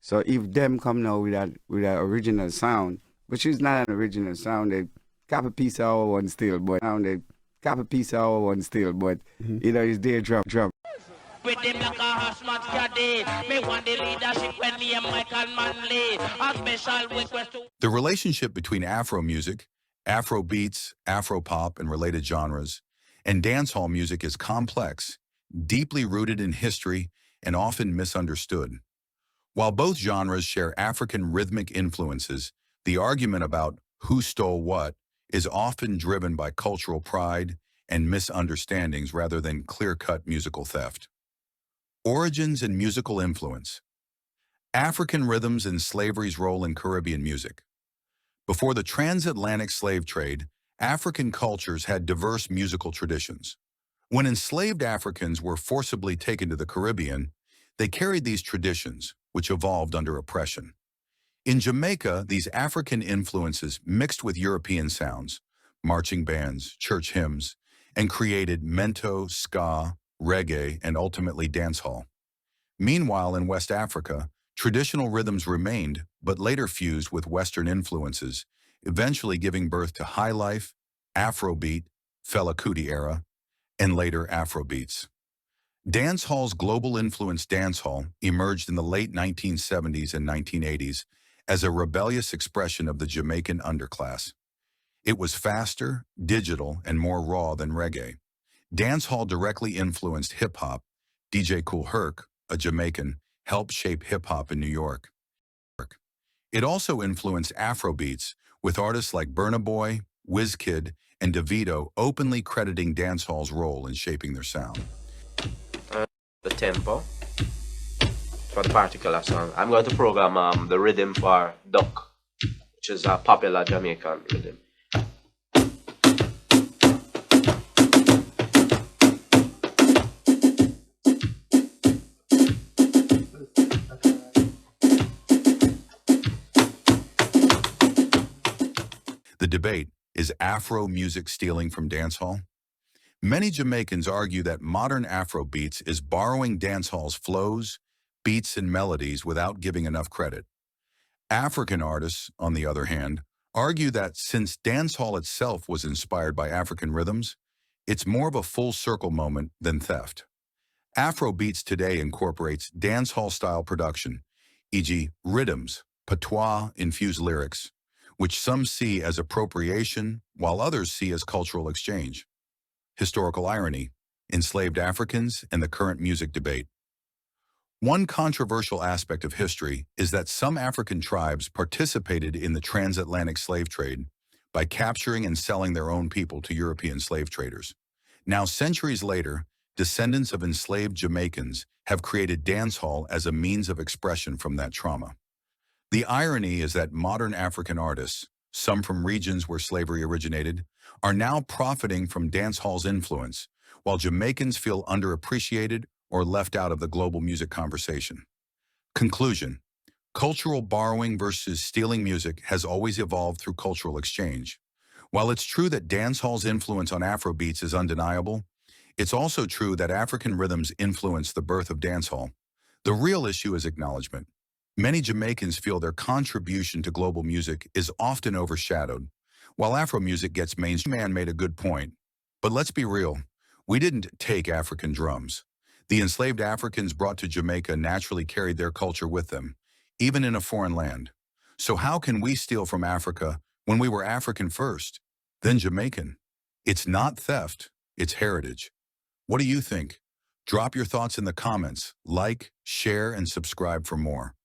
So if them come now with that original sound, which is not an original sound, they copy piece of our one still, but it's their drum. With them like a hazmat caddy. Me want the leadership when me and Michael Manley. A special request to The relationship between Afro music, Afro beats, Afro pop, and related genres, and dancehall music is complex, deeply rooted in history, and often misunderstood. While both genres share African rhythmic influences, the argument about who stole what is often driven by cultural pride and misunderstandings rather than clear-cut musical theft. Origins and musical influence. African rhythms and slavery's role in Caribbean music. Before the transatlantic slave trade, African cultures had diverse musical traditions. When enslaved Africans were forcibly taken to the Caribbean, they carried these traditions, which evolved under oppression. In Jamaica, these African influences mixed with European sounds, marching bands, church hymns, and created mento, ska, reggae, and ultimately dancehall. Meanwhile, in West Africa, traditional rhythms remained, but later fused with Western influences, eventually giving birth to highlife, Afrobeat, Fela Kuti era, and later Afrobeats. Dancehall's global influence dancehall emerged in the late 1970s and 1980s as a rebellious expression of the Jamaican underclass. It was faster, digital, and more raw than reggae. Dancehall directly influenced hip-hop. DJ Kool Herc, a Jamaican, helped shape hip-hop in New York. It also influenced Afrobeats, with artists like Burna Boy, Wizkid, and Davido openly crediting dancehall's role in shaping their sound. The tempo for the particular song. I'm going to program the rhythm for Duck, which is a popular Jamaican rhythm. The debate, is Afro music stealing from dancehall? Many Jamaicans argue that modern Afro beats is borrowing dancehall's flows, beats, and melodies without giving enough credit. African artists, on the other hand, argue that since dancehall itself was inspired by African rhythms, it's more of a full circle moment than theft. Afro beats today incorporates dancehall-style production, e.g. rhythms, patois-infused lyrics, which some see as appropriation while others see as cultural exchange. Historical irony, enslaved Africans and the current music debate. One controversial aspect of history is that some African tribes participated in the transatlantic slave trade by capturing and selling their own people to European slave traders. Now, centuries later, descendants of enslaved Jamaicans have created dancehall as a means of expression from that trauma. The irony is that modern African artists, some from regions where slavery originated, are now profiting from dancehall's influence, while Jamaicans feel underappreciated or left out of the global music conversation. Conclusion: cultural borrowing versus stealing music has always evolved through cultural exchange. While it's true that dancehall's influence on Afrobeats is undeniable, it's also true that African rhythms influenced the birth of dancehall. The real issue is acknowledgement. Many Jamaicans feel their contribution to global music is often overshadowed, while Afro music gets mainstream. Man made a good point, but let's be real, we didn't take African drums. The enslaved Africans brought to Jamaica naturally carried their culture with them, even in a foreign land. So how can we steal from Africa when we were African first, then Jamaican? It's not theft, it's heritage. What do you think? Drop your thoughts in the comments, like, share, and subscribe for more.